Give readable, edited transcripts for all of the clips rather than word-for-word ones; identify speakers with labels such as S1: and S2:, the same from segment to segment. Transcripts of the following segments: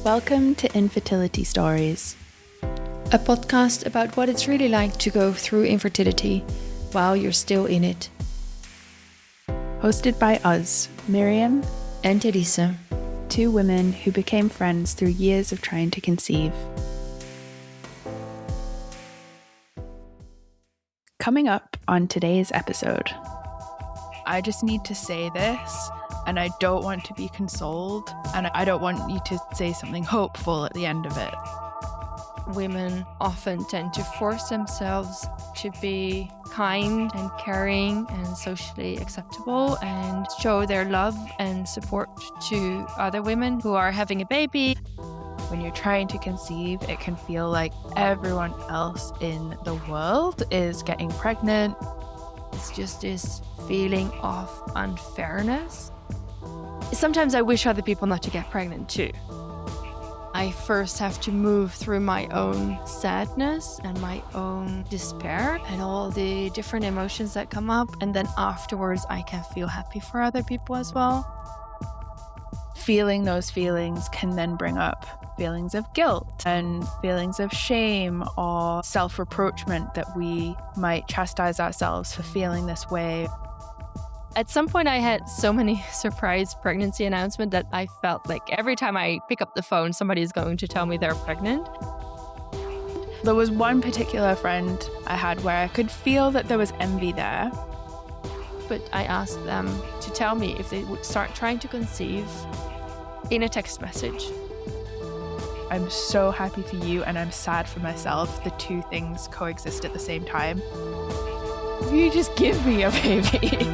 S1: Welcome to Infertility Stories,
S2: a podcast about what it's really like to go through infertility while you're still in it.
S1: Hosted by us, Miriam
S2: and Elise,
S1: two women who became friends through years of trying to conceive. Coming up on today's episode.
S3: I just need to say this, and I don't want to be consoled, and I don't want you to say something hopeful at the end of it.
S2: Women often tend to force themselves to be kind and caring and socially acceptable and show their love and support to other women who are having a baby.
S3: When you're trying to conceive, it can feel like everyone else in the world is getting pregnant.
S2: It's just this feeling of unfairness. Sometimes I wish other people not to get pregnant too. I first have to move through my own sadness and my own despair and all the different emotions that come up. And then afterwards, I can feel happy for other people as well.
S3: Feeling those feelings can then bring up feelings of guilt and feelings of shame or self-reproachment that we might chastise ourselves for feeling this way.
S2: At some point, I had so many surprise pregnancy announcements that I felt like every time I pick up the phone, somebody is going to tell me they're pregnant.
S3: There was one particular friend I had where I could feel that there was envy there.
S2: But I asked them to tell me if they would start trying to conceive in a text message.
S3: I'm so happy for you and I'm sad for myself. The two things coexist at the same time. You just give me a baby.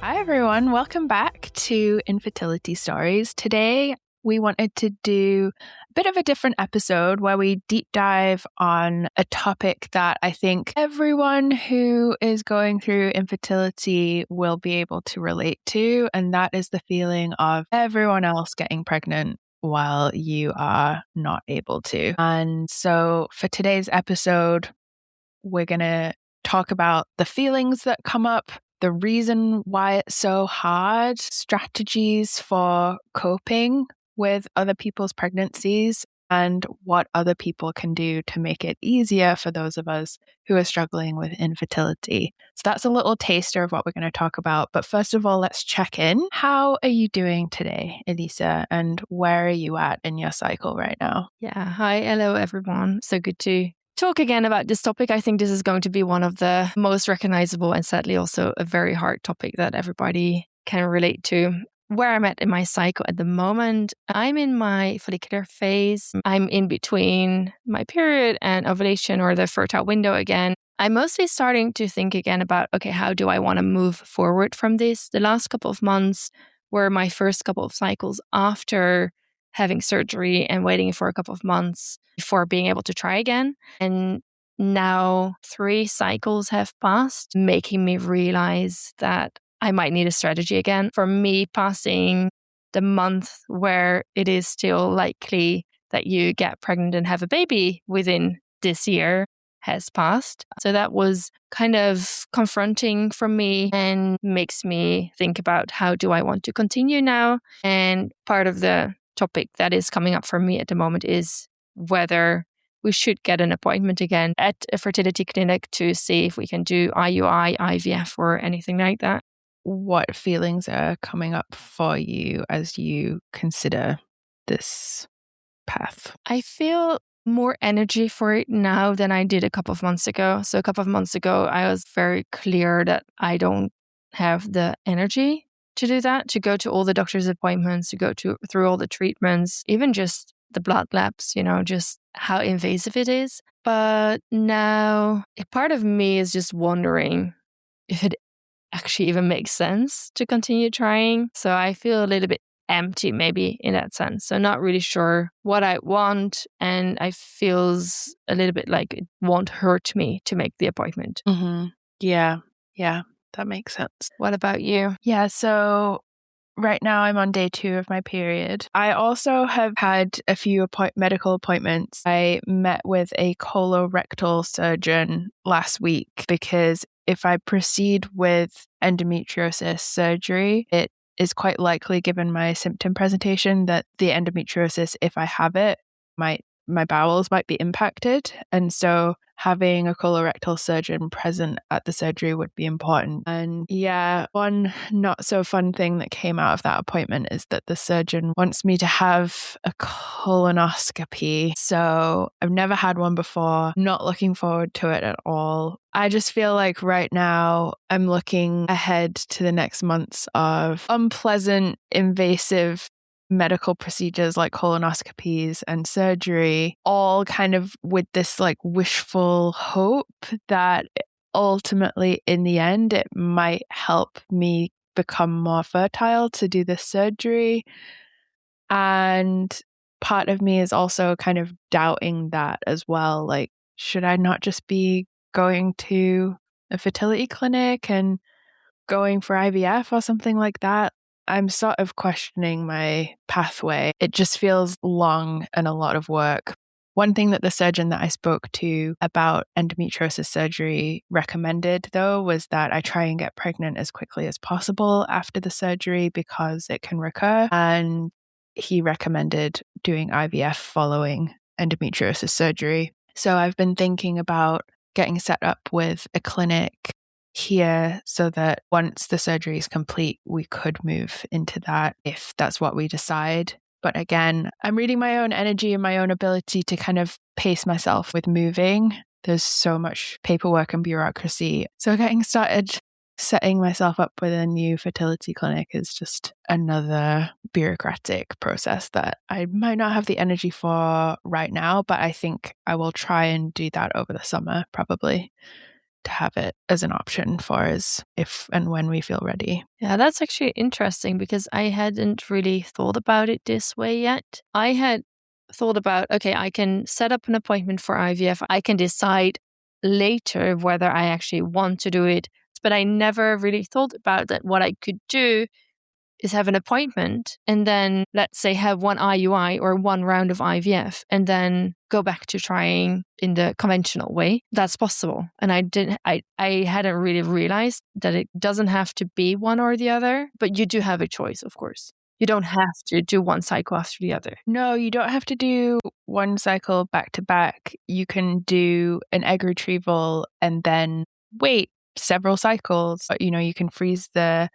S3: Hi everyone, welcome back to Infertility Stories. Today we wanted to do a bit of a different episode where we deep dive on a topic that I think everyone who is going through infertility will be able to relate to, and that is the feeling of everyone else getting pregnant while you are not able to. And so for today's episode, we're going to talk about the feelings that come up, the reason why it's so hard, strategies for coping with other people's pregnancies, and what other people can do to make it easier for those of us who are struggling with infertility. So that's a little taster of what we're going to talk about. But first of all, let's check in. How are you doing today, Elisa? And where are you at in your cycle right now?
S2: Yeah. Hi. Hello, everyone. So good to talk again about this topic. I think this is going to be one of the most recognizable and sadly also a very hard topic that everybody can relate to. Where I'm at in my cycle at the moment, I'm in my follicular phase. I'm in between my period and ovulation or the fertile window again. I'm mostly starting to think again about, okay, how do I want to move forward from this? The last couple of months were my first couple of cycles after having surgery and waiting for a couple of months before being able to try again. And now 3 cycles have passed, making me realize that I might need a strategy again. For me, passing the month where it is still likely that you get pregnant and have a baby within this year has passed. So that was kind of confronting for me and makes me think about how do I want to continue now. And part of the topic that is coming up for me at the moment is whether we should get an appointment again at a fertility clinic to see if we can do IUI, IVF, or anything like that.
S3: What feelings are coming up for you as you consider this path?
S2: I feel more energy for it now than I did a couple of months ago. So a couple of months ago, I was very clear that I don't have the energy to do that, to go to all the doctor's appointments, to go through all the treatments, even just the blood labs, just how invasive it is. But now a part of me is just wondering if it actually even makes sense to continue trying. So I feel a little bit empty maybe in that sense. So not really sure what I want, and I feels a little bit like it won't hurt me to make the appointment.
S3: Mm-hmm. Yeah, that makes sense.
S2: What about you?
S3: Yeah, so Right now, I'm on day 2 of my period. I also have had a few medical appointments. I met with a colorectal surgeon last week because if I proceed with endometriosis surgery, it is quite likely, given my symptom presentation, that the endometriosis, if I have it, my bowels might be impacted. And so having a colorectal surgeon present at the surgery would be important. And yeah, one not so fun thing that came out of that appointment is that the surgeon wants me to have a colonoscopy. So I've never had one before, not looking forward to it at all. I just feel like right now I'm looking ahead to the next months of unpleasant, invasive medical procedures like colonoscopies and surgery, all kind of with this like wishful hope that ultimately in the end it might help me become more fertile to do this surgery. And part of me is also kind of doubting that as well. Like, should I not just be going to a fertility clinic and going for IVF or something like that? I'm sort of questioning my pathway. It just feels long and a lot of work. One thing that the surgeon that I spoke to about endometriosis surgery recommended, though, was that I try and get pregnant as quickly as possible after the surgery because it can recur. And he recommended doing IVF following endometriosis surgery. So I've been thinking about getting set up with a clinic here so that once the surgery is complete, we could move into that if that's what we decide. But again, I'm reading my own energy and my own ability to kind of pace myself with moving. There's so much paperwork and bureaucracy. So getting started setting myself up with a new fertility clinic is just another bureaucratic process that I might not have the energy for right now, but I think I will try and do that over the summer, probably, to have it as an option for us if and when we feel ready.
S2: Yeah, that's actually interesting because I hadn't really thought about it this way yet. I had thought about, okay, I can set up an appointment for IVF. I can decide later whether I actually want to do it. But I never really thought about that. What I could do is have an appointment and then, let's say, have one IUI or one round of IVF and then go back to trying in the conventional way. That's possible. And I hadn't really realized that it doesn't have to be one or the other, but you do have a choice, of course. You don't have to do one cycle after the other.
S3: No, you don't have to do one cycle back to back. You can do an egg retrieval and then wait several cycles. You can freeze the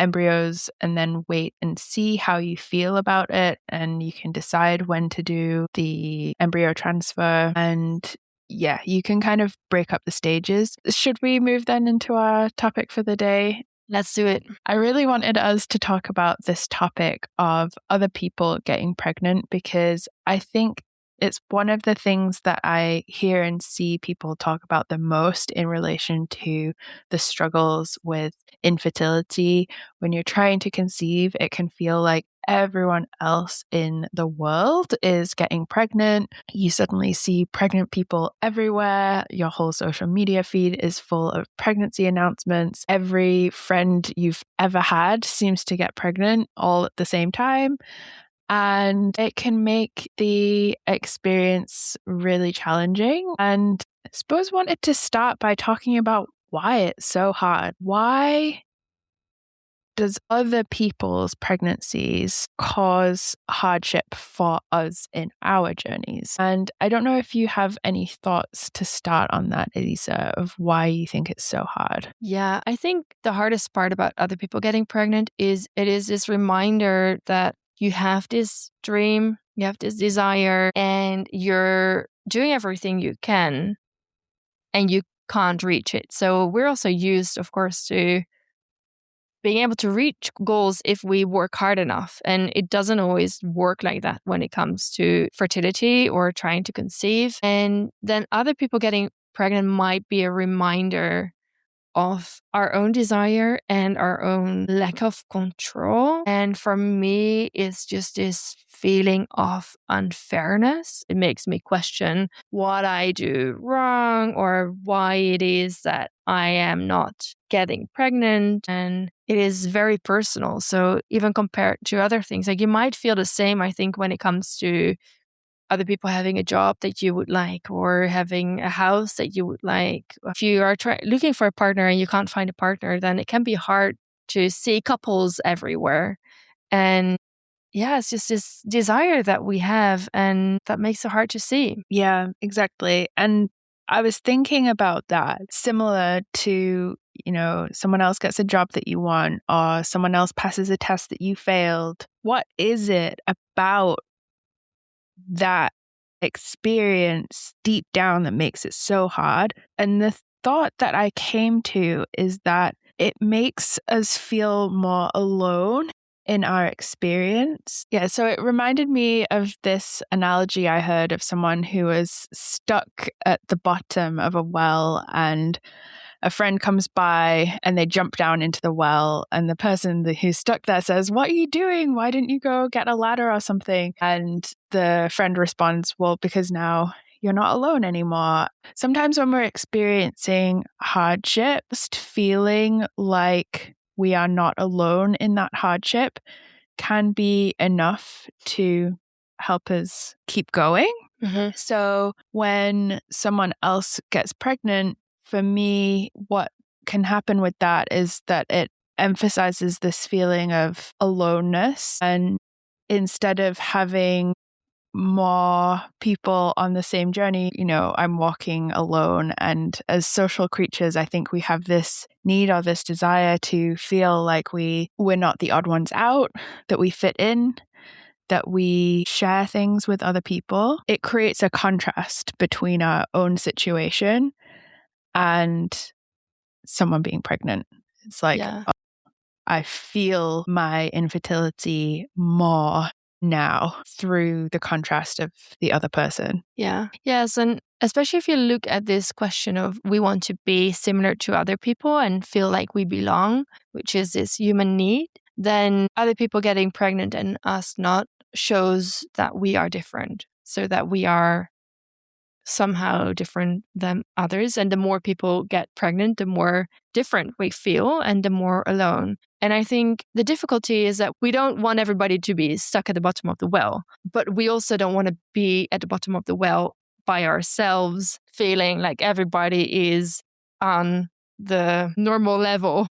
S3: embryos and then wait and see how you feel about it. And you can decide when to do the embryo transfer. And yeah, you can kind of break up the stages. Should we move then into our topic for the day?
S2: Let's do it.
S3: I really wanted us to talk about this topic of other people getting pregnant because I think it's one of the things that I hear and see people talk about the most in relation to the struggles with infertility. When you're trying to conceive, it can feel like everyone else in the world is getting pregnant. You suddenly see pregnant people everywhere. Your whole social media feed is full of pregnancy announcements. Every friend you've ever had seems to get pregnant all at the same time. And it can make the experience really challenging. And I suppose wanted to start by talking about why it's so hard. Why does other people's pregnancies cause hardship for us in our journeys? And I don't know if you have any thoughts to start on that, Elisa, of why you think it's so hard.
S2: Yeah, I think the hardest part about other people getting pregnant is it is this reminder that you have this dream, you have this desire, and you're doing everything you can, and you can't reach it. So we're also used, of course, to being able to reach goals if we work hard enough. And it doesn't always work like that when it comes to fertility or trying to conceive. And then other people getting pregnant might be a reminder of our own desire and our own lack of control. And for me, it's just this feeling of unfairness. It makes me question what I do wrong or why it is that I am not getting pregnant. And it is very personal. So even compared to other things, like you might feel the same, I think, when it comes to other people having a job that you would like or having a house that you would like. If you are looking for a partner and you can't find a partner, then it can be hard to see couples everywhere. And yeah, it's just this desire that we have and that makes it hard to see.
S3: Yeah, exactly. And I was thinking about that, similar to, someone else gets a job that you want or someone else passes a test that you failed. What is it about that experience deep down that makes it so hard? And the thought that I came to is that it makes us feel more alone in our experience. Yeah, so it reminded me of this analogy I heard of someone who was stuck at the bottom of a well, and a friend comes by and they jump down into the well, and the person who's stuck there says, "What are you doing? Why didn't you go get a ladder or something?" And the friend responds, "Well, because now you're not alone anymore." Sometimes when we're experiencing hardship, just feeling like we are not alone in that hardship can be enough to help us keep going.
S2: Mm-hmm.
S3: So when someone else gets pregnant, for me, what can happen with that is that it emphasizes this feeling of aloneness. And instead of having more people on the same journey, I'm walking alone. And as social creatures, I think we have this need or this desire to feel like we're not the odd ones out, that we fit in, that we share things with other people. It creates a contrast between our own situation and someone being pregnant. It's like, I feel my infertility more now through the contrast of the other person.
S2: Yeah. Yes. And especially if you look at this question of we want to be similar to other people and feel like we belong, which is this human need, then other people getting pregnant and us not shows that we are different. So that we are somehow different than others. And the more people get pregnant, the more different we feel and the more alone. And I think the difficulty is that we don't want everybody to be stuck at the bottom of the well, but we also don't want to be at the bottom of the well by ourselves, feeling like everybody is on the normal level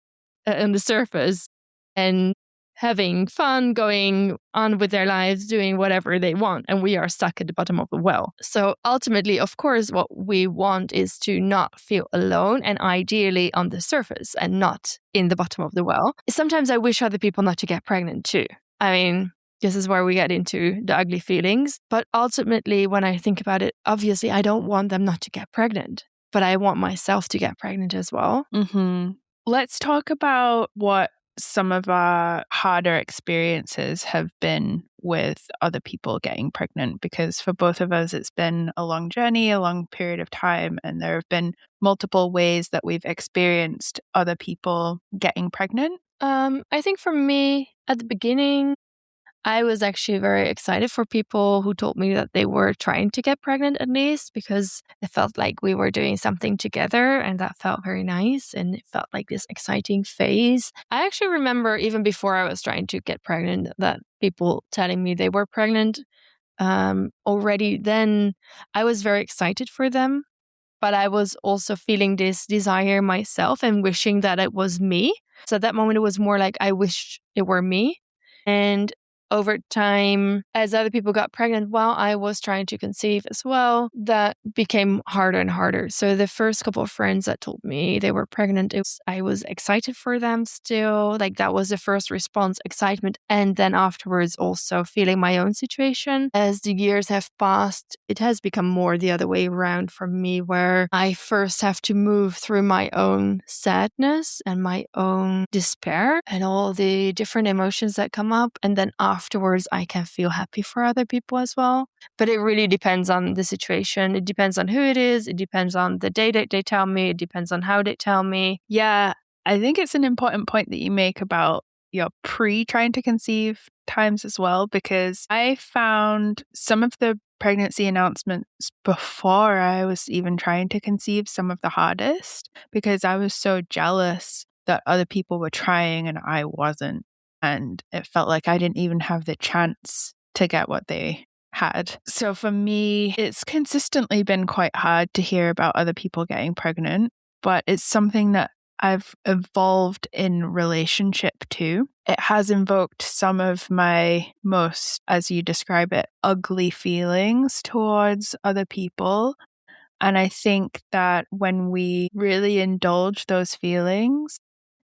S2: on the surface and having fun, going on with their lives, doing whatever they want, and we are stuck at the bottom of the well. So ultimately, of course, what we want is to not feel alone, and ideally on the surface and not in the bottom of the well. Sometimes I wish other people not to get pregnant too. I mean, this is where we get into the ugly feelings. But ultimately, when I think about it, obviously, I don't want them not to get pregnant, but I want myself to get pregnant as well.
S3: Mm-hmm. Let's talk about what some of our harder experiences have been with other people getting pregnant, because for both of us, it's been a long journey, a long period of time, and there have been multiple ways that we've experienced other people getting pregnant.
S2: I think for me, at the beginning, I was actually very excited for people who told me that they were trying to get pregnant at least, because it felt like we were doing something together and that felt very nice and it felt like this exciting phase. I actually remember even before I was trying to get pregnant that people telling me they were pregnant already. Then I was very excited for them, but I was also feeling this desire myself and wishing that it was me. So at that moment, it was more like I wished it were me. And over time, as other people got pregnant while I was trying to conceive as well, that became harder and harder. So the first couple of friends that told me they were pregnant, I was excited for them still. Like that was the first response, excitement. And then afterwards also feeling my own situation. As the years have passed, it has become more the other way around for me, where I first have to move through my own sadness and my own despair and all the different emotions that come up. And then afterwards, afterwards I can feel happy for other people as well. But it really depends on the situation. It depends on who it is. It depends on the day that they tell me. It depends on how they tell me.
S3: Yeah, I think it's an important point that you make about your trying to conceive times as well, because I found some of the pregnancy announcements before I was even trying to conceive some of the hardest, because I was so jealous that other people were trying and I wasn't. And it felt like I didn't even have the chance to get what they had. So for me, it's consistently been quite hard to hear about other people getting pregnant, but it's something that I've evolved in relationship to. It has invoked some of my most, as you describe it, ugly feelings towards other people. And I think that when we really indulge those feelings,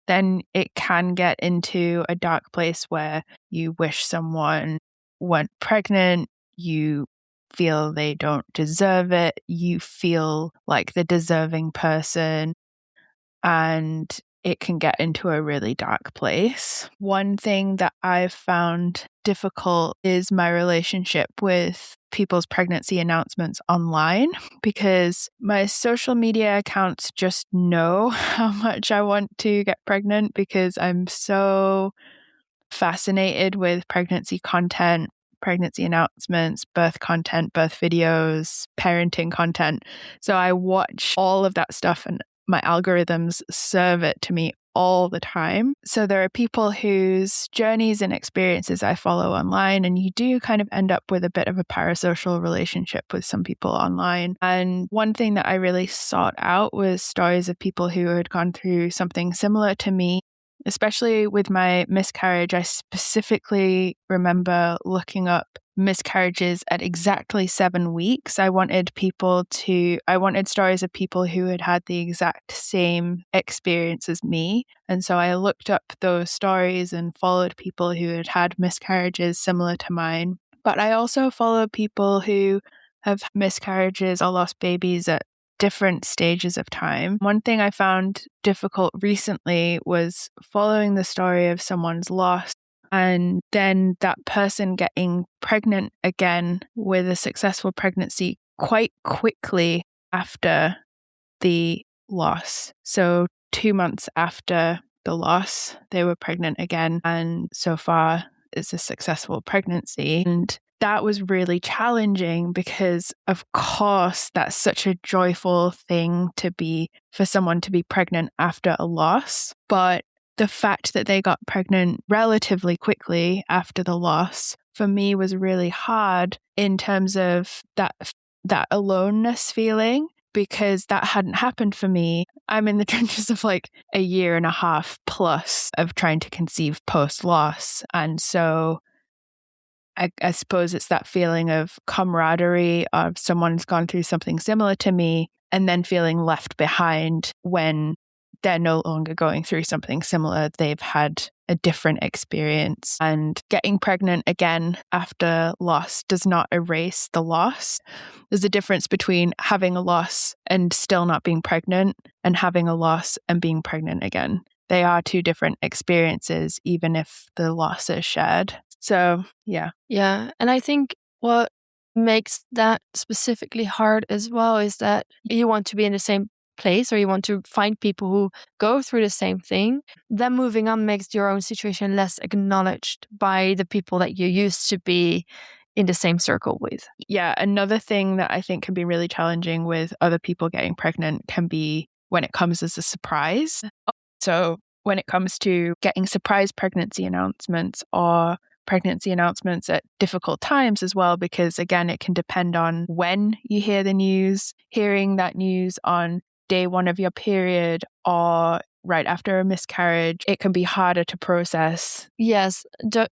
S3: then it can get into a dark place where you wish someone weren't pregnant, you feel they don't deserve it, you feel like the deserving person, and it can get into a really dark place. One thing that I've found difficult is my relationship with people's pregnancy announcements online, because my social media accounts just know how much I want to get pregnant, because I'm so fascinated with pregnancy content, pregnancy announcements, birth content, birth videos, parenting content. So I watch all of that stuff and my algorithms serve it to me all the time. So there are people whose journeys and experiences I follow online, and you do kind of end up with a bit of a parasocial relationship with some people online. And one thing that I really sought out was stories of people who had gone through something similar to me. Especially with my miscarriage, I specifically remember looking up miscarriages at exactly 7 weeks. I wanted stories of people who had had the exact same experience as me. And so I looked up those stories and followed people who had had miscarriages similar to mine. But I also follow people who have miscarriages or lost babies at different stages of time. One thing I found difficult recently was following the story of someone's loss and then that person getting pregnant again with a successful pregnancy quite quickly after the loss. So 2 months after the loss, they were pregnant again, and so far it's a successful pregnancy. And that was really challenging because, of course, that's such a joyful thing for someone to be pregnant after a loss. But the fact that they got pregnant relatively quickly after the loss for me was really hard in terms of that aloneness feeling, because that hadn't happened for me. I'm in the trenches of like a year and a half plus of trying to conceive post-loss. And so I suppose it's that feeling of camaraderie of someone's gone through something similar to me and then feeling left behind when they're no longer going through something similar. They've had a different experience. And getting pregnant again after loss does not erase the loss. There's a difference between having a loss and still not being pregnant and having a loss and being pregnant again. They are two different experiences, even if the loss is shared. So, yeah.
S2: Yeah. And I think what makes that specifically hard as well is that you want to be in the same place, or you want to find people who go through the same thing. Then moving on makes your own situation less acknowledged by the people that you used to be in the same circle with.
S3: Yeah. Another thing that I think can be really challenging with other people getting pregnant can be when it comes as a surprise. So when it comes to getting surprise pregnancy announcements or pregnancy announcements at difficult times as well, because again, it can depend on when you hear the news. Hearing that news on day 1 of your period or right after a miscarriage, it can be harder to process.
S2: Yes,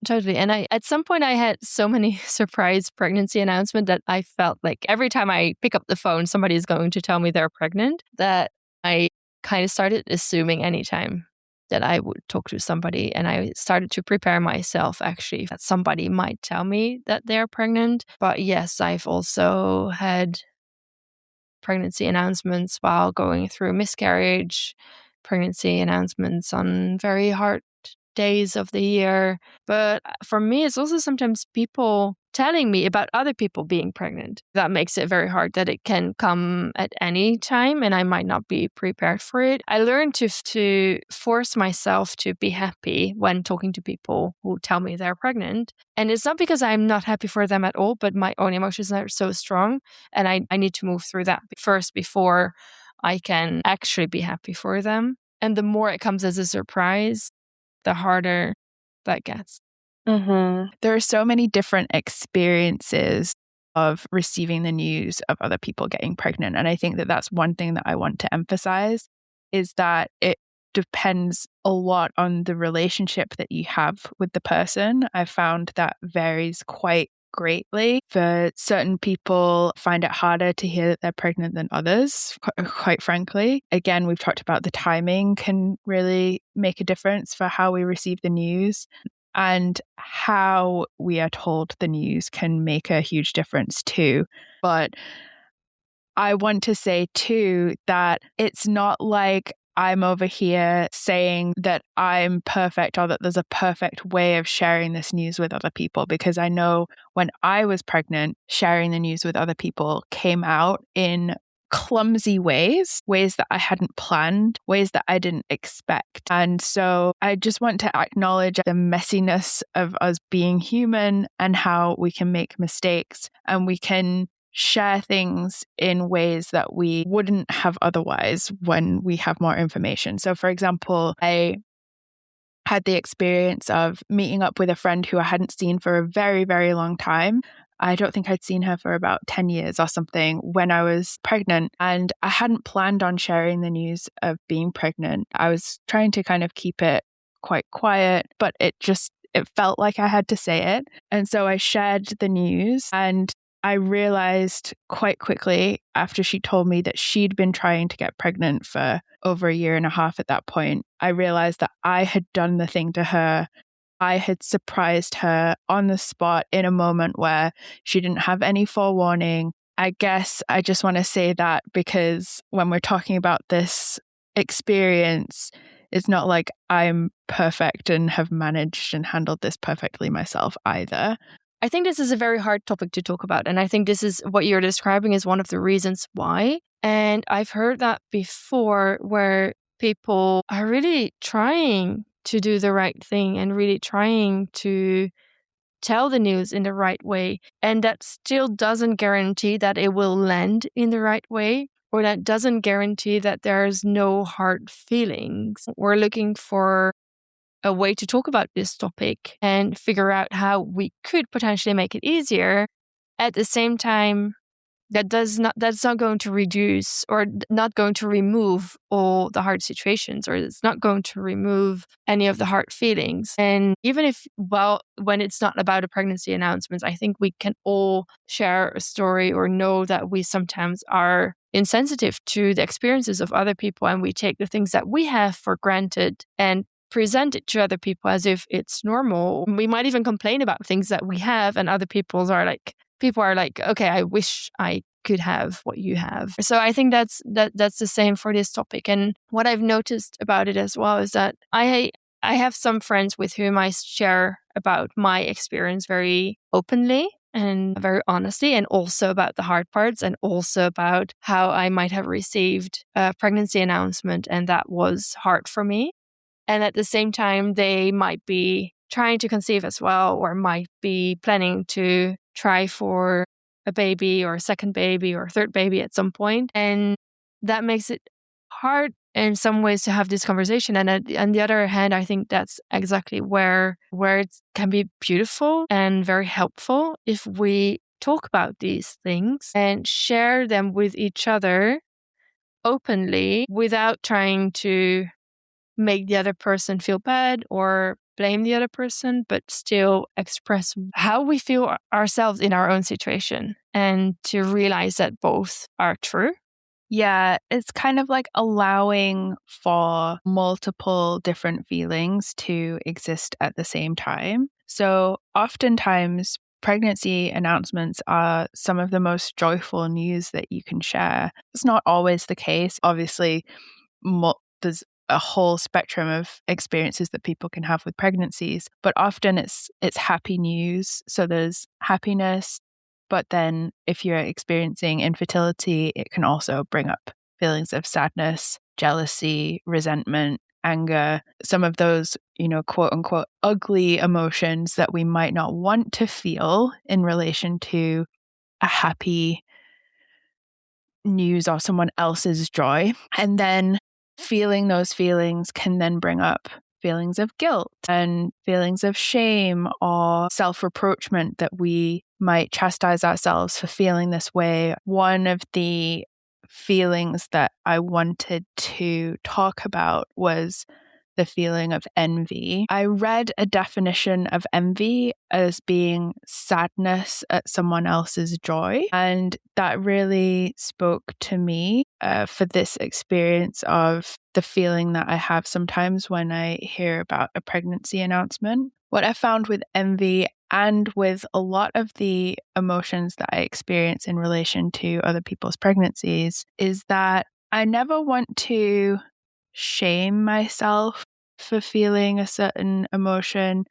S2: totally. And at some point I had so many surprise pregnancy announcements that I felt like every time I pick up the phone, somebody is going to tell me they're pregnant, that I kind of started assuming anytime that I would talk to somebody, and I started to prepare myself actually that somebody might tell me that they're pregnant. But yes, I've also had pregnancy announcements while going through miscarriage, pregnancy announcements on very hard days of the year. But for me, it's also sometimes people telling me about other people being pregnant. That makes it very hard, that it can come at any time and I might not be prepared for it. I learned to force myself to be happy when talking to people who tell me they're pregnant. And it's not because I'm not happy for them at all, but my own emotions are so strong and I need to move through that first before I can actually be happy for them. And the more it comes as a surprise, the harder that gets.
S3: There are so many different experiences of receiving the news of other people getting pregnant. And I think that that's one thing that I want to emphasize, is that it depends a lot on the relationship that you have with the person. I've found that varies quite greatly. For certain people, find it harder to hear that they're pregnant than others, quite frankly. Again, we've talked about the timing can really make a difference for how we receive the news. And how we are told the news can make a huge difference too. But I want to say too that it's not like I'm over here saying that I'm perfect or that there's a perfect way of sharing this news with other people, because I know when I was pregnant, sharing the news with other people came out in clumsy ways that I hadn't planned, ways that I didn't expect. And so I just want to acknowledge the messiness of us being human and how we can make mistakes and we can share things in ways that we wouldn't have otherwise when we have more information. So for example, I had the experience of meeting up with a friend who I hadn't seen for a very, very long time. I don't think I'd seen her for about 10 years or something when I was pregnant. And I hadn't planned on sharing the news of being pregnant. I was trying to kind of keep it quite quiet, but it felt like I had to say it. And so I shared the news, and I realized quite quickly after she told me that she'd been trying to get pregnant for over a year and a half at that point. I realized that I had done the thing to her. I had surprised her on the spot in a moment where she didn't have any forewarning. I guess I just want to say that because when we're talking about this experience, it's not like I'm perfect and have managed and handled this perfectly myself either.
S2: I think this is a very hard topic to talk about. And I think this is what you're describing is one of the reasons why. And I've heard that before, where people are really trying to do the right thing and really trying to tell the news in the right way. And that still doesn't guarantee that it will land in the right way, or that doesn't guarantee that there's no hard feelings. We're looking for a way to talk about this topic and figure out how we could potentially make it easier. At the same time, that's not going to reduce or not going to remove all the hard situations, or it's not going to remove any of the hard feelings. And even if, when it's not about a pregnancy announcement, I think we can all share a story or know that we sometimes are insensitive to the experiences of other people, and we take the things that we have for granted and present it to other people as if it's normal. We might even complain about things that we have, and other people are like, okay, I wish I could have what you have. So I think that's the same for this topic. And what I've noticed about it as well is that I have some friends with whom I share about my experience very openly and very honestly, and also about the hard parts, and also about how I might have received a pregnancy announcement and that was hard for me. And at the same time, they might be trying to conceive as well, or might be planning to try for a baby or a second baby or a third baby at some point. And that makes it hard in some ways to have this conversation. And on the other hand, I think that's exactly where it can be beautiful and very helpful if we talk about these things and share them with each other openly without trying to make the other person feel bad or blame the other person, but still express how we feel ourselves in our own situation, and to realize that both are true.
S3: Yeah, it's kind of like allowing for multiple different feelings to exist at the same time. So oftentimes, pregnancy announcements are some of the most joyful news that you can share. It's not always the case. Obviously, there's a whole spectrum of experiences that people can have with pregnancies, but often it's happy news. So there's happiness, but then if you're experiencing infertility, it can also bring up feelings of sadness, jealousy, resentment, anger, some of those, quote unquote, ugly emotions that we might not want to feel in relation to a happy news or someone else's joy. And then feeling those feelings can then bring up feelings of guilt and feelings of shame or self-reproachment that we might chastise ourselves for feeling this way. One of the feelings that I wanted to talk about was the feeling of envy. I read a definition of envy as being sadness at someone else's joy. And that really spoke to me for this experience of the feeling that I have sometimes when I hear about a pregnancy announcement. What I found with envy and with a lot of the emotions that I experience in relation to other people's pregnancies is that I never want to shame myself for feeling a certain emotion.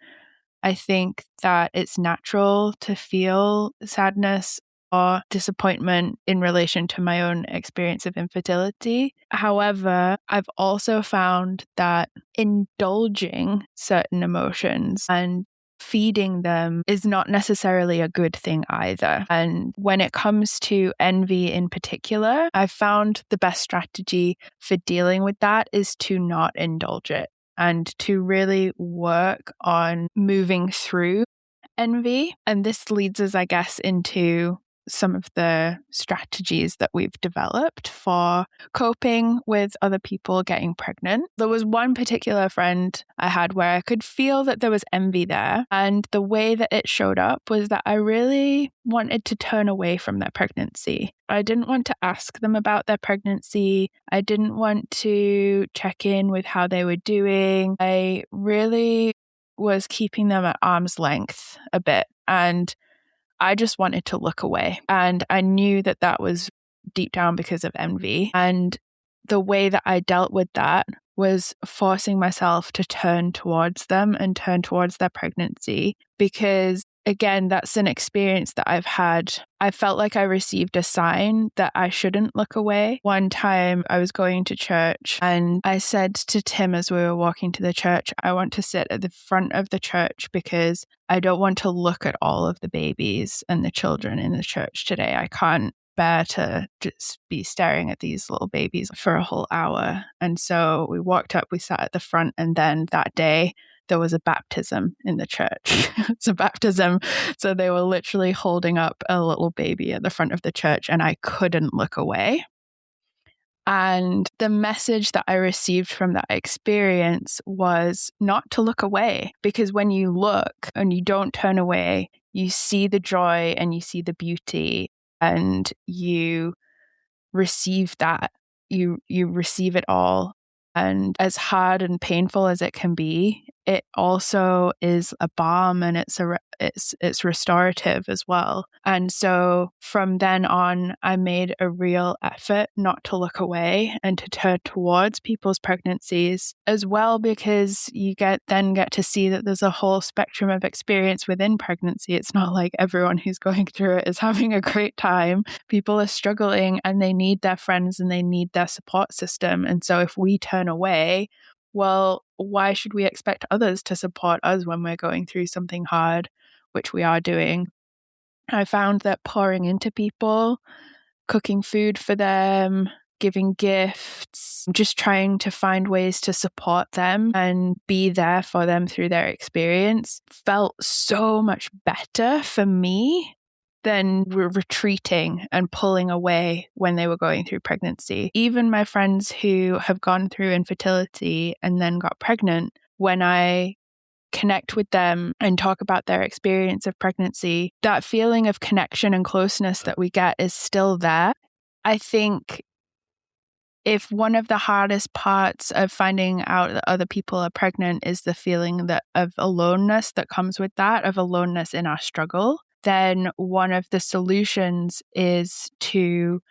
S3: I think that it's natural to feel sadness or disappointment in relation to my own experience of infertility. However, I've also found that indulging certain emotions and feeding them is not necessarily a good thing either. And when it comes to envy in particular, I've found the best strategy for dealing with that is to not indulge it and to really work on moving through envy. And this leads us, I guess, into some of the strategies that we've developed for coping with other people getting pregnant. There was one particular friend I had where I could feel that there was envy there. And the way that it showed up was that I really wanted to turn away from their pregnancy. I didn't want to ask them about their pregnancy. I didn't want to check in with how they were doing. I really was keeping them at arm's length a bit. And I just wanted to look away. And I knew that that was deep down because of envy. And the way that I dealt with that was forcing myself to turn towards them and turn towards their pregnancy. Because again, that's an experience that I've had. I felt like I received a sign that I shouldn't look away. One time I was going to church and I said to Tim as we were walking to the church, I want to sit at the front of the church because I don't want to look at all of the babies and the children in the church today. I can't bear to just be staring at these little babies for a whole hour. And so we walked up, we sat at the front, and then that day, there was a baptism in the church. It's a baptism. So they were literally holding up a little baby at the front of the church, and I couldn't look away. And the message that I received from that experience was not to look away, because when you look and you don't turn away, you see the joy and you see the beauty and you receive that. You receive it all. And as hard and painful as it can be, it also is a balm and it's restorative as well. And so from then on, I made a real effort not to look away and to turn towards people's pregnancies as well, because you get to see that there's a whole spectrum of experience within pregnancy. It's not like everyone who's going through it is having a great time. People are struggling and they need their friends and they need their support system. And so if we turn away, well, why should we expect others to support us when we're going through something hard, which we are doing? I found that pouring into people, cooking food for them, giving gifts, just trying to find ways to support them and be there for them through their experience felt so much better for me than retreating and pulling away when they were going through pregnancy. Even my friends who have gone through infertility and then got pregnant, when I connect with them and talk about their experience of pregnancy, that feeling of connection and closeness that we get is still there. I think if one of the hardest parts of finding out that other people are pregnant is the feeling of aloneness that comes with that, of aloneness in our struggle, then one of the solutions is to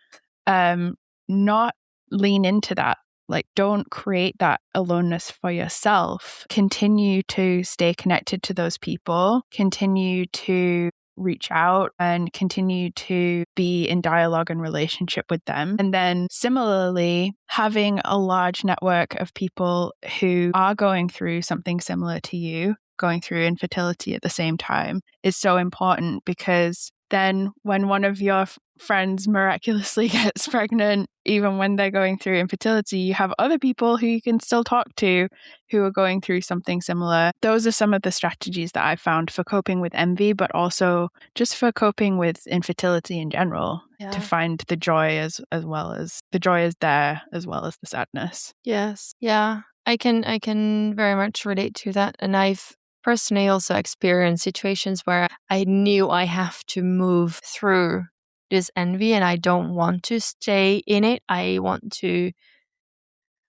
S3: not lean into that. Like, don't create that aloneness for yourself. Continue to stay connected to those people, continue to reach out and continue to be in dialogue and relationship with them. And then similarly, having a large network of people who are going through something similar to you, going through infertility at the same time, is so important, because then when one of your friends miraculously gets pregnant, even when they're going through infertility, you have other people who you can still talk to who are going through something similar. Those are some of the strategies that I found for coping with envy, but also just for coping with infertility in general, to find the joy as well as the joy is there, as well as the sadness.
S2: Yes. Yeah. I can very much relate to that. And I've personally also experienced situations where I knew I have to move through this envy and I don't want to stay in it. I want to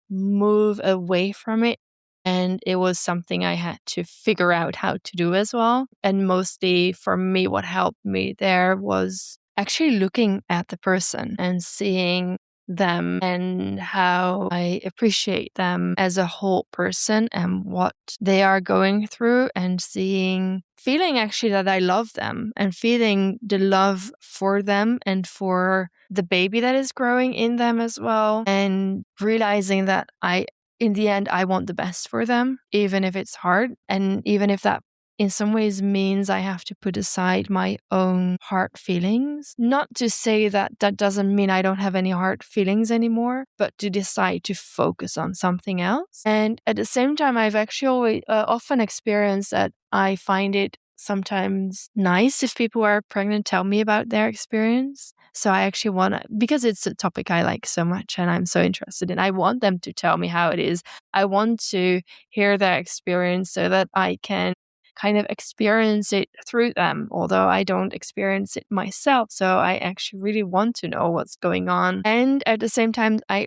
S2: move away from it. And it was something I had to figure out how to do as well. And mostly for me, what helped me there was actually looking at the person and seeing them and how I appreciate them as a whole person and what they are going through, and feeling actually that I love them and feeling the love for them and for the baby that is growing in them as well, and realizing that in the end, I want the best for them, even if it's hard. And even if that in some ways means I have to put aside my own heart feelings. Not to say that that doesn't mean I don't have any heart feelings anymore, but to decide to focus on something else. And at the same time, I've actually often experienced that I find it sometimes nice if people who are pregnant tell me about their experience. So I actually want to, because it's a topic I like so much and I'm so interested in, I want them to tell me how it is. I want to hear their experience so that I can kind of experience it through them, although I don't experience it myself. So I actually really want to know what's going on. And at the same time, I'm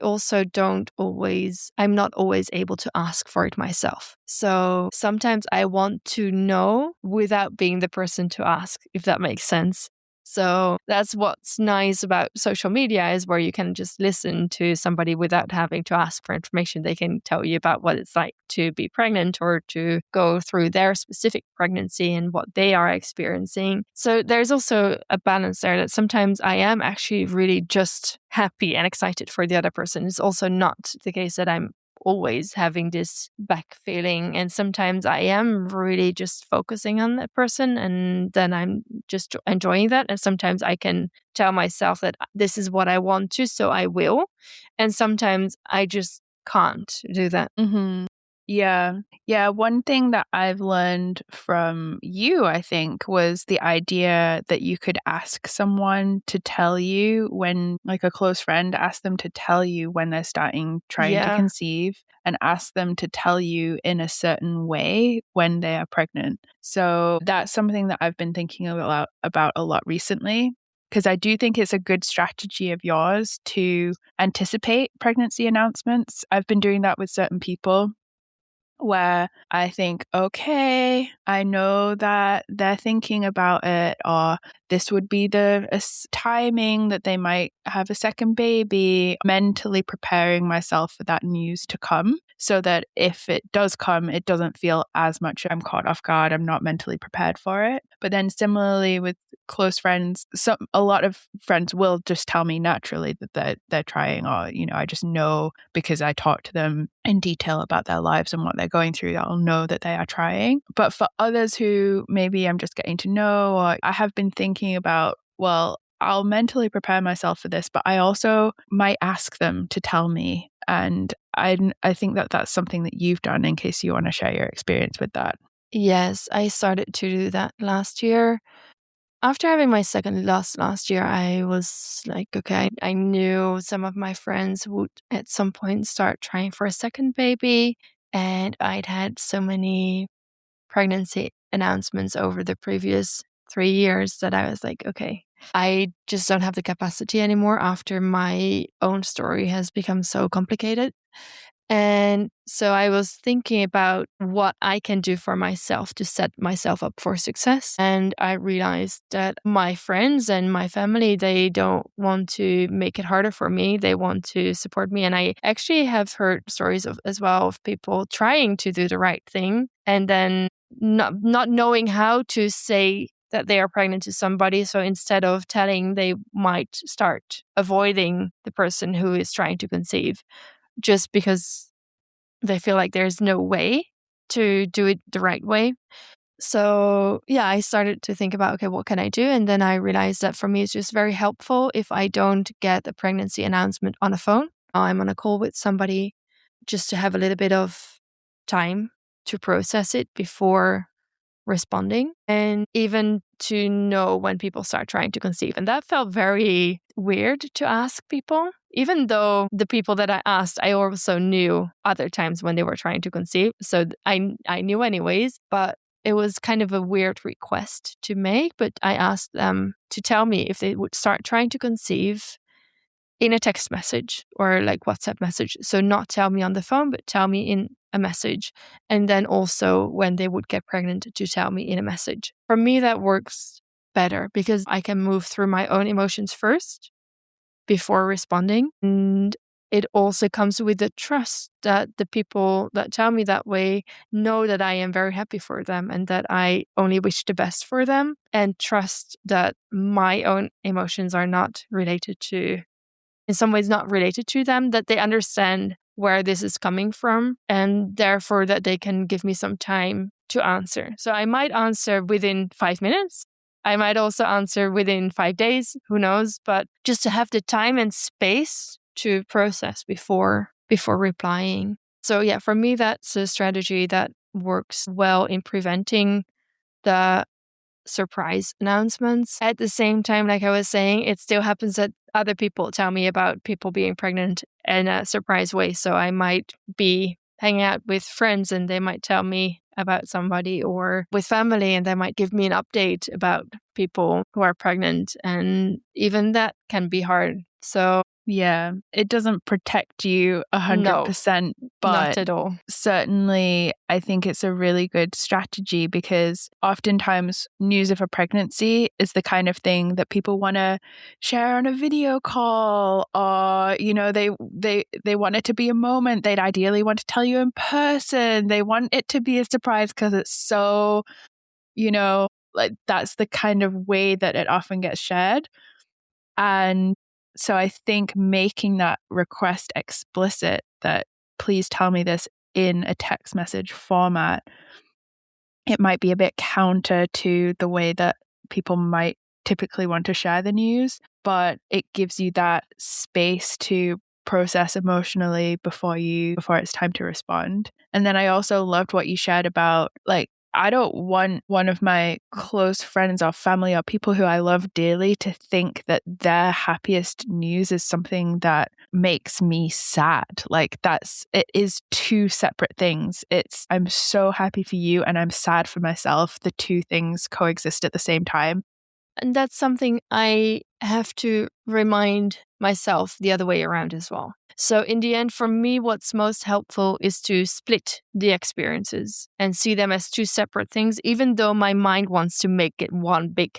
S2: not always able to ask for it myself. So sometimes I want to know without being the person to ask, if that makes sense. So that's what's nice about social media, is where you can just listen to somebody without having to ask for information. They can tell you about what it's like to be pregnant or to go through their specific pregnancy and what they are experiencing. So there's also a balance there, that sometimes I am actually really just happy and excited for the other person. It's also not the case that I'm always having this back feeling, and sometimes I am really just focusing on that person and then I'm just enjoying that, and sometimes I can tell myself that this is what I want to, so I will, and sometimes I just can't do that.
S3: Mm-hmm. Yeah. One thing that I've learned from you, I think, was the idea that you could ask someone to tell you when, like a close friend, ask them to tell you when they're trying to conceive, and ask them to tell you in a certain way when they are pregnant. So that's something that I've been thinking about a lot recently, because I do think it's a good strategy of yours to anticipate pregnancy announcements. I've been doing that with certain people, where I think, okay, I know that they're thinking about it, or this would be the timing that they might have a second baby, mentally preparing myself for that news to come, so that if it does come, it doesn't feel as much I'm caught off guard, I'm not mentally prepared for it. But then similarly with close friends, a lot of friends will just tell me naturally that they're trying, or I just know because I talk to them in detail about their lives and what they're going through, that I'll know that they are trying. But for others who maybe I'm just getting to know, or I have been thinking about, well, I'll mentally prepare myself for this, but I also might ask them to tell me. And I think that that's something that you've done, in case you want to share your experience with that.
S2: Yes, I started to do that last year. After having my second last year, I was like, okay, I knew some of my friends would at some point start trying for a second baby. And I'd had so many pregnancy announcements over the previous 3 years that I was like, okay, I just don't have the capacity anymore after my own story has become so complicated. And so I was thinking about what I can do for myself to set myself up for success. And I realized that my friends and my family, they don't want to make it harder for me. They want to support me. And I actually have heard stories as well of people trying to do the right thing and then not knowing how to say that they are pregnant to somebody. So instead of telling, they might start avoiding the person who is trying to conceive, just because they feel like there's no way to do it the right way. So yeah, I started to think about, okay, what can I do? And then I realized that for me, it's just very helpful if I don't get a pregnancy announcement on a phone. I'm on a call with somebody just to have a little bit of time to process it before responding, and even to know when people start trying to conceive. And that felt very weird to ask people, even though the people that I asked, I also knew other times when they were trying to conceive. So I knew anyways, but it was kind of a weird request to make. But I asked them to tell me if they would start trying to conceive in a text message or like WhatsApp message. So not tell me on the phone, but tell me in a message. And then also when they would get pregnant, to tell me in a message. For me, that works better because I can move through my own emotions first before responding. And it also comes with the trust that the people that tell me that way know that I am very happy for them and that I only wish the best for them, and trust that my own emotions are not related to, in some ways not related to them, that they understand where this is coming from, and therefore that they can give me some time to answer. So I might answer within 5 minutes. I might also answer within 5 days, who knows, but just to have the time and space to process before replying. So yeah, for me, that's a strategy that works well in preventing the surprise announcements. At the same time, like I was saying, it still happens that other people tell me about people being pregnant in a surprise way. So I might be hanging out with friends and they might tell me about somebody, or with family and they might give me an update about people who are pregnant. And even that can be hard. So
S3: Yeah, it doesn't protect you 100%,
S2: not
S3: but
S2: at all.
S3: certainly I think it's a really good strategy because oftentimes news of a pregnancy is the kind of thing that people want to share on a video call, or they want it to be a moment they'd ideally want to tell you in person. They want it to be a surprise because it's so, like that's the kind of way that it often gets shared. And so I think making that request explicit, that please tell me this in a text message format, it might be a bit counter to the way that people might typically want to share the news, but it gives you that space to process emotionally before it's time to respond. And then I also loved what you shared about, like, I don't want one of my close friends or family or people who I love dearly to think that their happiest news is something that makes me sad. Like, it is two separate things. It's, I'm so happy for you and I'm sad for myself. The two things coexist at the same time.
S2: And that's something I have to remind myself the other way around as well. So in the end, for me, what's most helpful is to split the experiences and see them as two separate things, even though my mind wants to make it one big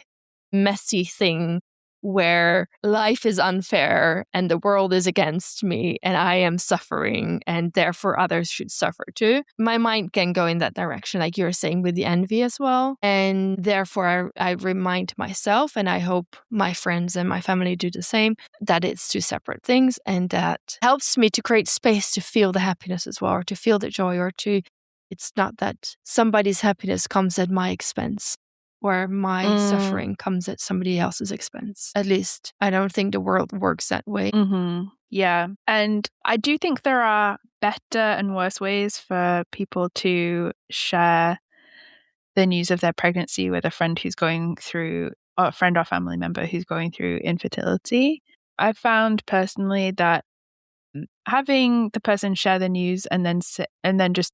S2: messy thing where life is unfair and the world is against me and I am suffering and therefore others should suffer too. My mind can go in that direction, like you're saying with the envy as well. And therefore I remind myself, and I hope my friends and my family do the same, that it's two separate things. And that helps me to create space to feel the happiness as well, or to feel the joy, or to, it's not that somebody's happiness comes at my expense, where my suffering comes at somebody else's expense. At least I don't think the world works that way.
S3: Mm-hmm. Yeah. And I do think there are better and worse ways for people to share the news of their pregnancy with a friend who's going through, or a friend or family member who's going through infertility. I found personally that having the person share the news and then just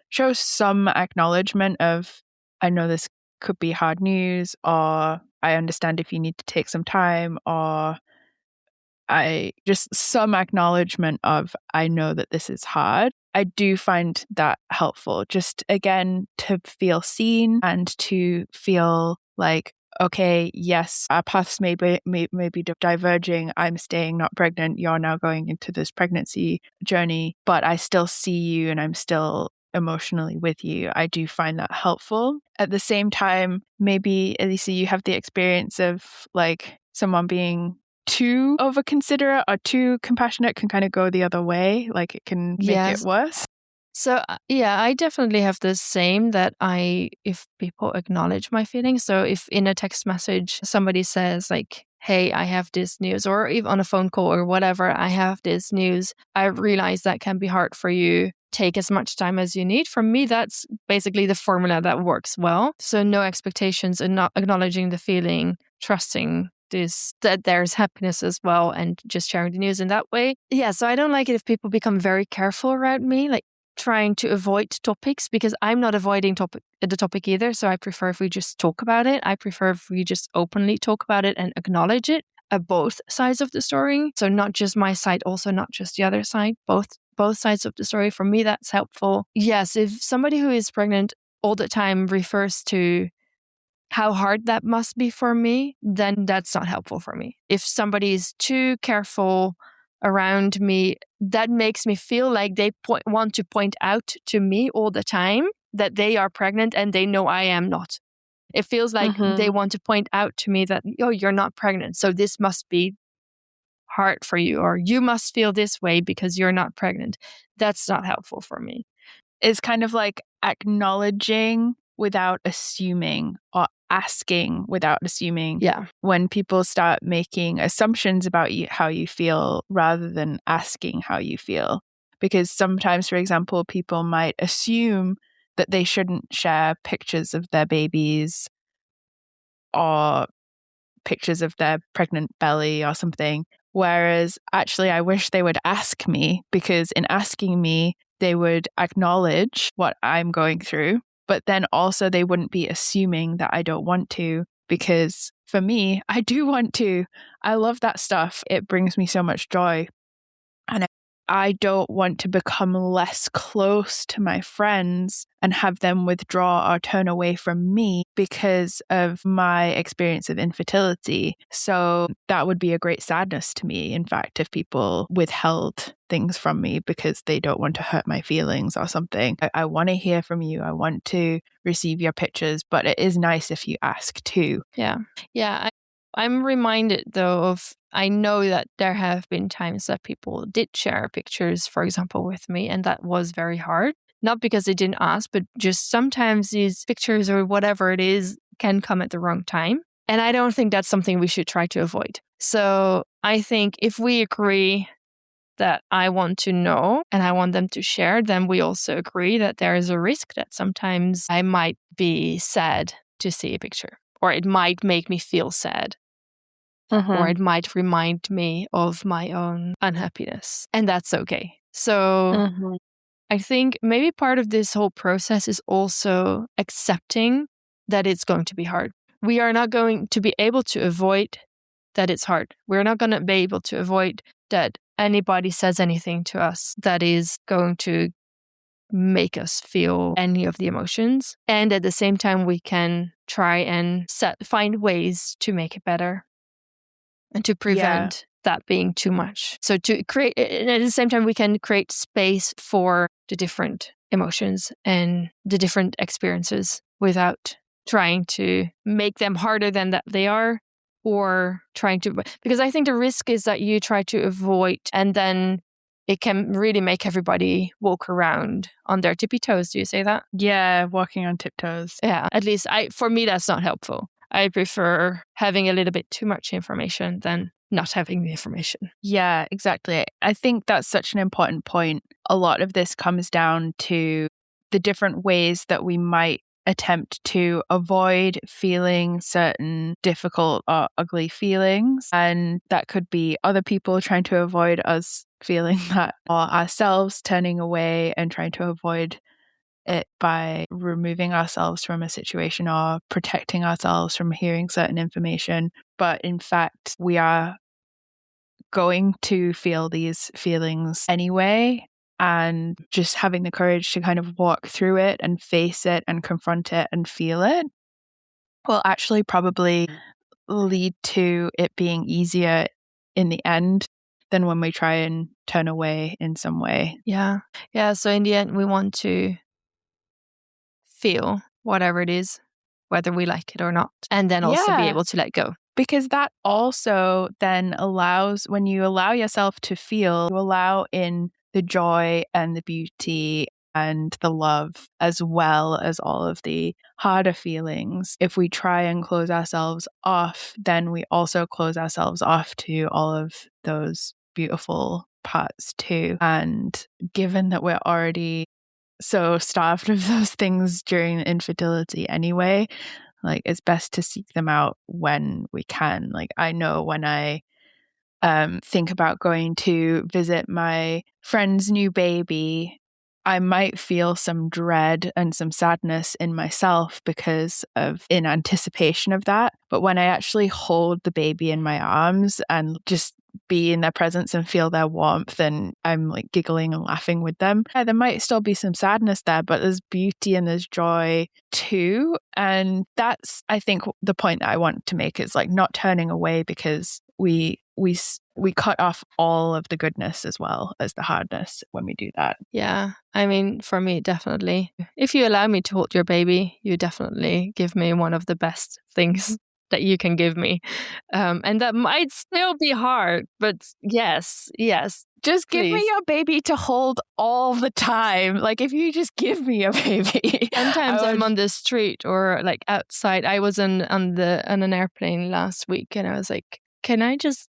S3: show some acknowledgement of, I know this could be hard news, or I understand if you need to take some time, or I just some acknowledgement of, I know that this is hard. I do find that helpful, just again, to feel seen and to feel like, okay, yes, our paths may be diverging. I'm staying not pregnant. You're now going into this pregnancy journey, but I still see you and I'm still emotionally with you. I do find that helpful. At the same time, maybe, Elisa, you have the experience of like someone being too over-considerate or too compassionate can kind of go the other way. Like it can make it worse.
S2: So yeah, I definitely have the same, that if people acknowledge my feelings. So if in a text message somebody says like, hey, I have this news, or even on a phone call or whatever, I have this news, I realize that can be hard for you. Take as much time as you need. For me, that's basically the formula that works well. So no expectations and not acknowledging the feeling, trusting that there's happiness as well, and just sharing the news in that way. Yeah, so I don't like it if people become very careful around me, like trying to avoid topics, because I'm not avoiding the topic either. So I prefer if we just talk about it. I prefer if we just openly talk about it and acknowledge it at both sides of the story. So not just my side, also not just the other side, both sides of the story. For me, that's helpful. Yes, if somebody who is pregnant all the time refers to how hard that must be for me, then that's not helpful for me. If somebody is too careful around me, that makes me feel like they want to point out to me all the time that they are pregnant and they know I am not. It feels like they want to point out to me that, oh, you're not pregnant, so this must be hard for you, or you must feel this way because you're not pregnant. That's not helpful for me.
S3: It's kind of like acknowledging without assuming, or asking without assuming.
S2: Yeah.
S3: When people start making assumptions about how you feel rather than asking how you feel. Because sometimes, for example, people might assume that they shouldn't share pictures of their babies or pictures of their pregnant belly or something. Whereas actually, I wish they would ask me, because in asking me, they would acknowledge what I'm going through, but then also they wouldn't be assuming that I don't want to, because for me, I do want to. I love that stuff. It brings me so much joy. And I don't want to become less close to my friends and have them withdraw or turn away from me because of my experience of infertility. So that would be a great sadness to me, in fact, if people withheld things from me because they don't want to hurt my feelings or something. I want to hear from you. I want to receive your pictures, but it is nice if you ask too.
S2: Yeah. Yeah. I'm reminded though of, I know that there have been times that people did share pictures, for example, with me, and that was very hard. Not because they didn't ask, but just sometimes these pictures or whatever it is can come at the wrong time. And I don't think that's something we should try to avoid. So I think if we agree that I want to know and I want them to share, then we also agree that there is a risk that sometimes I might be sad to see a picture, or it might make me feel sad. Or it might remind me of my own unhappiness. And that's okay. So I think maybe part of this whole process is also accepting that it's going to be hard. We are not going to be able to avoid that it's hard. We're not going to be able to avoid that anybody says anything to us that is going to make us feel any of the emotions. And at the same time, we can try and find ways to make it better. And to prevent that being too much. So to create, and at the same time, we can create space for the different emotions and the different experiences without trying to make them harder than that they are, or trying to, because I think the risk is that you try to avoid, and then it can really make everybody walk around on their tippy toes. Do you say that?
S3: Yeah, walking on tiptoes.
S2: Yeah, at least for me, that's not helpful. I prefer having a little bit too much information than not having the information.
S3: Yeah, exactly. I think that's such an important point. A lot of this comes down to the different ways that we might attempt to avoid feeling certain difficult or ugly feelings. And that could be other people trying to avoid us feeling that, or ourselves turning away and trying to avoid it by removing ourselves from a situation or protecting ourselves from hearing certain information. But in fact, we are going to feel these feelings anyway, and just having the courage to kind of walk through it and face it and confront it and feel it will actually probably lead to it being easier in the end than when we try and turn away in some way.
S2: Yeah. So in the end, we want to feel whatever it is, whether we like it or not, and then also be able to let go.
S3: Because that also then allows, when you allow yourself to feel, you allow in the joy and the beauty and the love, as well as all of the harder feelings. If we try and close ourselves off, then we also close ourselves off to all of those beautiful parts too. And given that we're already so starved of those things during infertility anyway, like it's best to seek them out when we can. Like I know when I think about going to visit my friend's new baby, I might feel some dread and some sadness in myself because of in anticipation of that. But when I actually hold the baby in my arms and just be in their presence and feel their warmth, and I'm like giggling and laughing with them, there might still be some sadness there, but there's beauty and there's joy too. And that's, I think, the point that I want to make is like not turning away because we cut off all of the goodness as well as the hardness when we do that.
S2: Yeah. I mean, for me, definitely. If you allow me to hold your baby, you definitely give me one of the best things that you can give me. And that might still be hard, but yes.
S3: Just give me your baby to hold all the time. Like if you just give me a baby.
S2: Sometimes I'm on the street or like outside. I was on an airplane last week and I was like, can I just,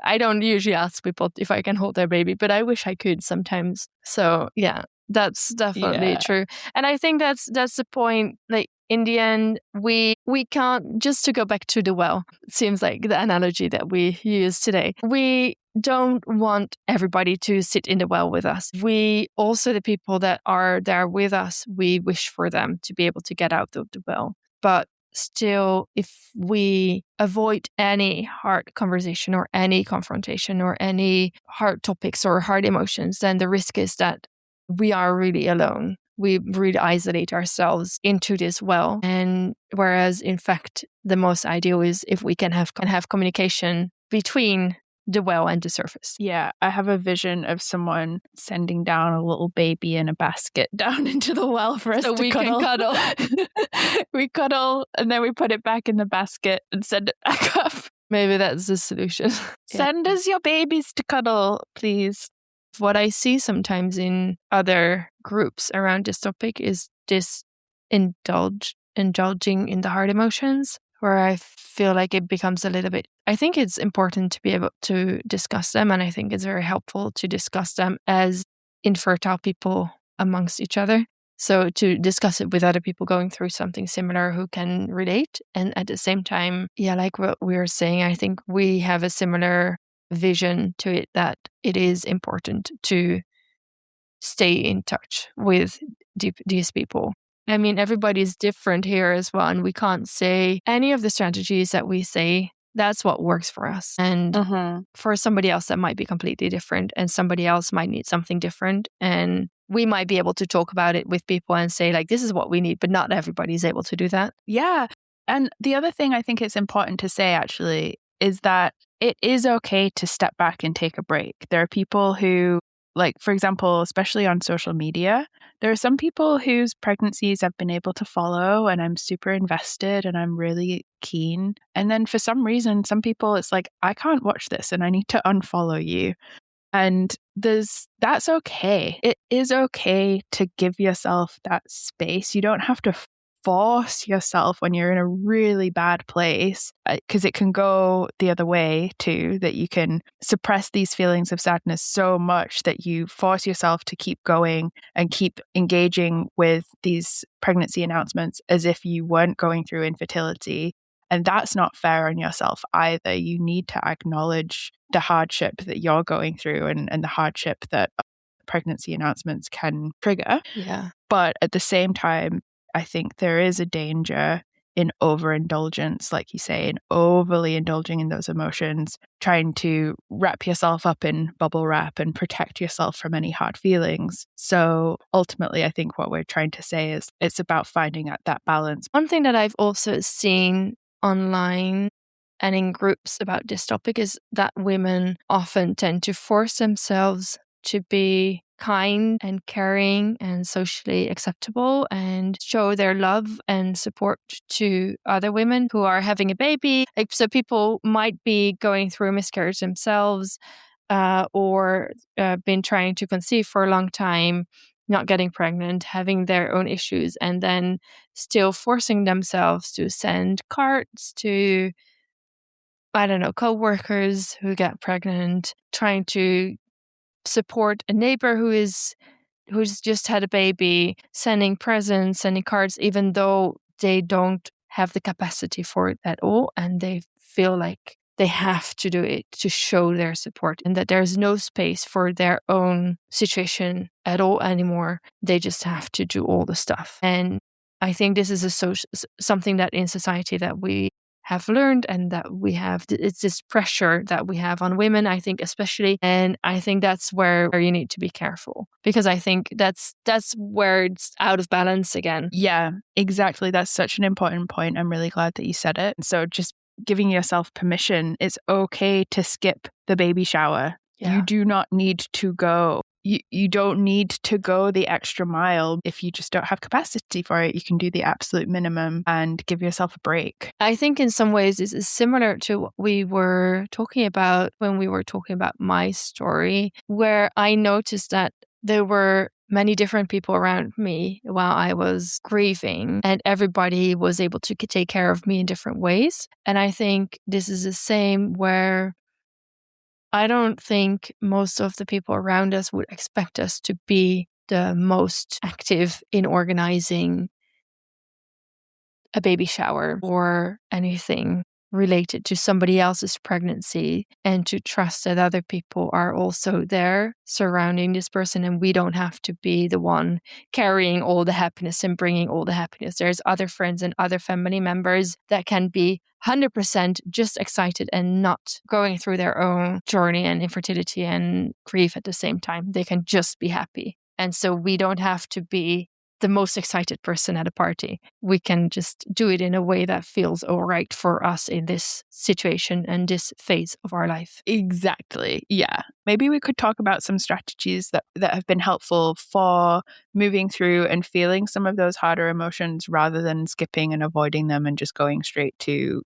S2: I don't usually ask people if I can hold their baby, but I wish I could sometimes. So yeah, that's definitely true. And I think that's the point. Like in the end, we can't, just to go back to the well, it seems like the analogy that we use today. We don't want everybody to sit in the well with us. We also, the people that are there with us, we wish for them to be able to get out of the well. But still, if we avoid any hard conversation or any confrontation or any hard topics or hard emotions, then the risk is that we are really alone. We really isolate ourselves into this well. And whereas, in fact, the most ideal is if we can have communication between the well and the surface.
S3: Yeah, I have a vision of someone sending down a little baby in a basket down into the well for us
S2: so
S3: to
S2: we
S3: cuddle.
S2: can cuddle.
S3: We cuddle and then we put it back in the basket and send it back up.
S2: Maybe that's the solution.
S3: Send us your babies to cuddle, please.
S2: What I see sometimes in other groups around this topic is this indulging in the hard emotions, where I feel like it becomes a little bit, I think it's important to be able to discuss them. And I think it's very helpful to discuss them as infertile people amongst each other. So to discuss it with other people going through something similar who can relate. And at the same time, like what we were saying, I think we have a similar vision to it, that it is important to stay in touch with these people. I mean, everybody's different here as well, and we can't say any of the strategies that we say, that's what works for us. And for somebody else, that might be completely different, and somebody else might need something different. And we might be able to talk about it with people and say, like, this is what we need, but not everybody's able to do that.
S3: Yeah. And the other thing I think it's important to say, actually, is that it is okay to step back and take a break. There are people who, like, for example, especially on social media, there are some people whose pregnancies I've been able to follow and I'm super invested and I'm really keen. And then for some reason, some people, it's like, I can't watch this and I need to unfollow you. And that's okay. It is okay to give yourself that space. You don't have to force yourself when you're in a really bad place, because it can go the other way too, that you can suppress these feelings of sadness so much that you force yourself to keep going and keep engaging with these pregnancy announcements as if you weren't going through infertility. And that's not fair on yourself either. You need to acknowledge the hardship that you're going through and the hardship that pregnancy announcements can trigger.
S2: Yeah.
S3: But at the same time, I think there is a danger in overindulgence, like you say, and overly indulging in those emotions, trying to wrap yourself up in bubble wrap and protect yourself from any hard feelings. So ultimately, I think what we're trying to say is it's about finding out that balance.
S2: One thing that I've also seen online and in groups about this topic is that women often tend to force themselves to be kind and caring and socially acceptable and show their love and support to other women who are having a baby. Like, so people might be going through a miscarriage themselves or been trying to conceive for a long time, not getting pregnant, having their own issues, and then still forcing themselves to send cards to, I don't know, co-workers who get pregnant, trying to support a neighbor who's just had a baby, sending presents, sending cards, even though they don't have the capacity for it at all. And they feel like they have to do it to show their support and that there's no space for their own situation at all anymore. They just have to do all the stuff. And I think this is something that in society that we have learned and that we have, it's this pressure that we have on women, I think, especially. And I think that's where you need to be careful, because I think that's where it's out of balance again.
S3: Yeah, exactly. That's such an important point. I'm really glad that you said it. So just giving yourself permission, it's okay to skip the baby shower.
S2: Yeah.
S3: You do not need to go. You don't need to go the extra mile. If you just don't have capacity for it, you can do the absolute minimum and give yourself a break.
S2: I think in some ways this is similar to what we were talking about when we were talking about my story, where I noticed that there were many different people around me while I was grieving, and everybody was able to take care of me in different ways. And I think this is the same where I don't think most of the people around us would expect us to be the most active in organizing a baby shower or anything related to somebody else's pregnancy, and to trust that other people are also there surrounding this person and we don't have to be the one carrying all the happiness and bringing all the happiness. There's other friends and other family members that can be 100% just excited and not going through their own journey and infertility and grief at the same time. They can just be happy. And so we don't have to be the most excited person at a party. We can just do it in a way that feels all right for us in this situation and this phase of our life.
S3: Exactly. Yeah. Maybe we could talk about some strategies that have been helpful for moving through and feeling some of those harder emotions rather than skipping and avoiding them and just going straight to,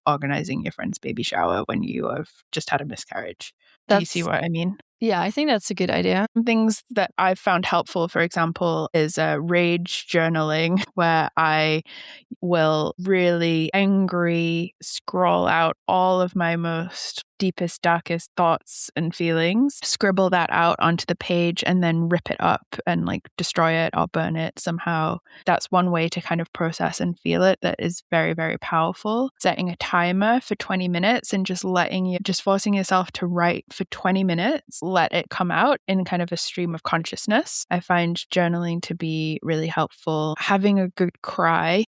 S3: organizing your friend's baby shower when you have just had a miscarriage. Do you see what I mean?
S2: Yeah, I think that's a good idea.
S3: Things that I've found helpful, for example, is rage journaling, where I will really angry scroll out all of my most deepest, darkest thoughts and feelings, scribble that out onto the page and then rip it up and destroy it or burn it somehow. That's one way to kind of process and feel it that is very, very powerful. Setting a timer for 20 minutes and just forcing yourself to write for 20 minutes, let it come out in kind of a stream of consciousness. I find journaling to be really helpful. Having a good cry.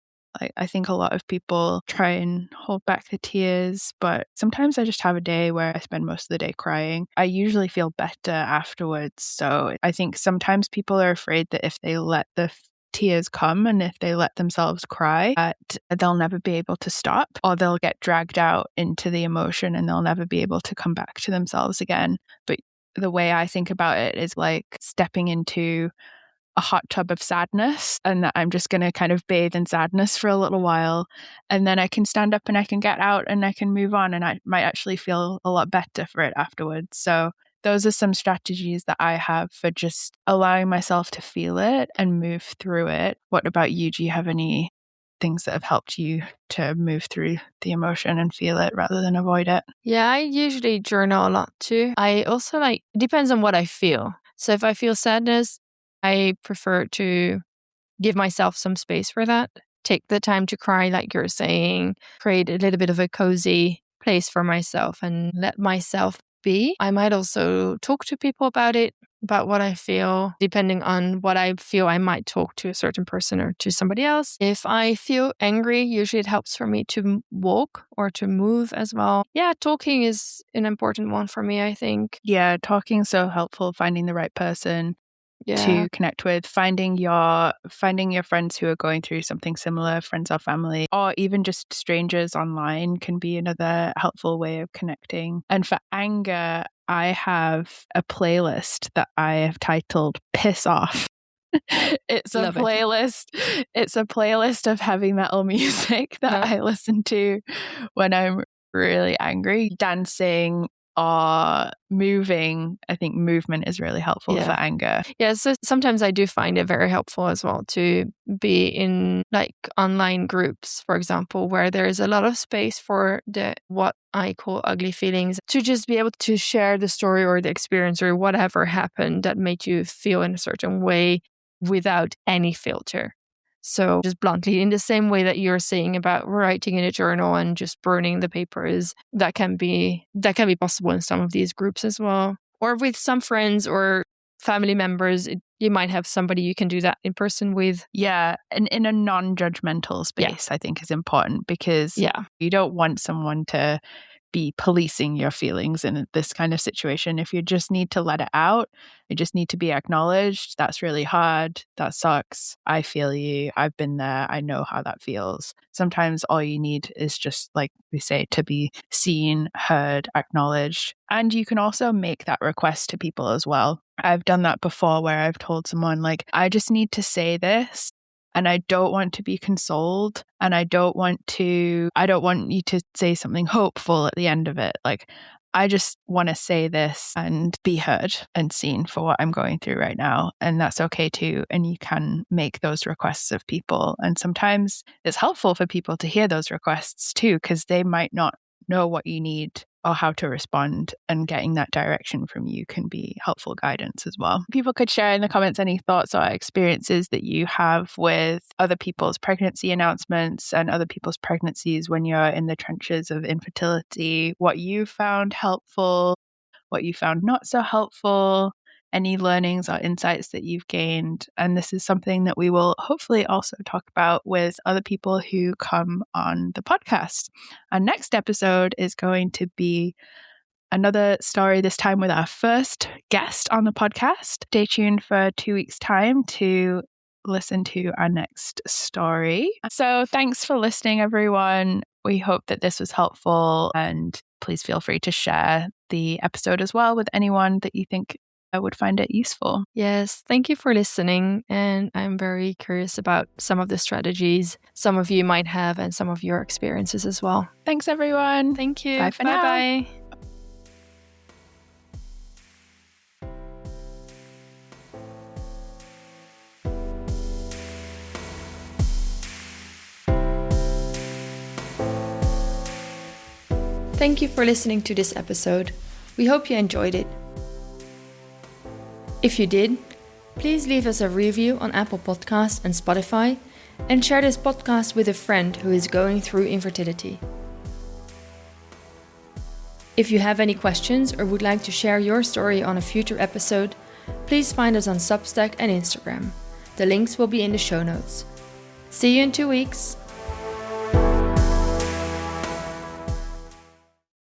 S3: I think a lot of people try and hold back the tears, but sometimes I just have a day where I spend most of the day crying. I usually feel better afterwards. So I think sometimes people are afraid that if they let the tears come and if they let themselves cry, that they'll never be able to stop, or they'll get dragged out into the emotion and they'll never be able to come back to themselves again. But the way I think about it is like stepping into a hot tub of sadness, and that I'm just going to kind of bathe in sadness for a little while, and then I can stand up and I can get out and I can move on, and I might actually feel a lot better for it afterwards. So those are some strategies that I have for just allowing myself to feel it and move through it. What about you? Do you have any things that have helped you to move through the emotion and feel it rather than avoid it?
S2: Yeah, I usually journal a lot too. I also it depends on what I feel. So if I feel sadness, I prefer to give myself some space for that. Take the time to cry, like you're saying, create a little bit of a cozy place for myself and let myself be. I might also talk to people about it. about what I feel. Depending on what I feel, I might talk to a certain person or to somebody else. If I feel angry, usually it helps for me to walk or to move as well. Yeah, talking is an important one for me, I think.
S3: Yeah, talking is so helpful, finding the right person to connect with, finding your friends who are going through something similar, friends or family, or even just strangers online can be another helpful way of connecting. And for anger, I have a playlist that I have titled Piss Off. It's a playlist of heavy metal music that I listen to when I'm really angry. Dancing or moving. I think movement is really helpful for anger.
S2: Yeah, so sometimes I do find it very helpful as well to be in like online groups, for example, where there is a lot of space for what I call ugly feelings, to just be able to share the story or the experience or whatever happened that made you feel in a certain way without any filter. So just bluntly, in the same way that you're saying about writing in a journal and just burning the papers, that can be possible in some of these groups as well. Or with some friends or family members, you might have somebody you can do that in person with.
S3: Yeah, and in a non-judgmental space, I think is important, because you don't want someone to be policing your feelings in this kind of situation. If you just need to let it out, you just need to be acknowledged. That's really hard. That sucks. I feel you. I've been there. I know how that feels. Sometimes all you need is just, like we say, to be seen, heard, acknowledged. And you can also make that request to people as well. I've done that before, where I've told someone, like, I just need to say this. And I don't want to be consoled, and I don't want you to say something hopeful at the end of it. Like, I just want to say this and be heard and seen for what I'm going through right now. And that's okay too. And you can make those requests of people. And sometimes it's helpful for people to hear those requests too, because they might not know what you need or how to respond, and getting that direction from you can be helpful guidance as well. People could share in the comments any thoughts or experiences that you have with other people's pregnancy announcements and other people's pregnancies when you're in the trenches of infertility, what you found helpful, what you found not so helpful, any learnings or insights that you've gained. And this is something that we will hopefully also talk about with other people who come on the podcast. Our next episode is going to be another story, this time with our first guest on the podcast. Stay tuned for 2 weeks' time to listen to our next story. So thanks for listening, everyone. We hope that this was helpful, and please feel free to share the episode as well with anyone that you think would find it useful.
S2: Yes, thank you for listening. And I'm very curious about some of the strategies some of you might have and some of your experiences as well.
S3: Thanks, everyone.
S2: Thank you.
S3: Bye for now.
S2: Bye. Thank you for listening to this episode. We hope you enjoyed it. If you did, please leave us a review on Apple Podcasts and Spotify, and share this podcast with a friend who is going through infertility. If you have any questions or would like to share your story on a future episode, please find us on Substack and Instagram. The links will be in the show notes. See you in 2 weeks.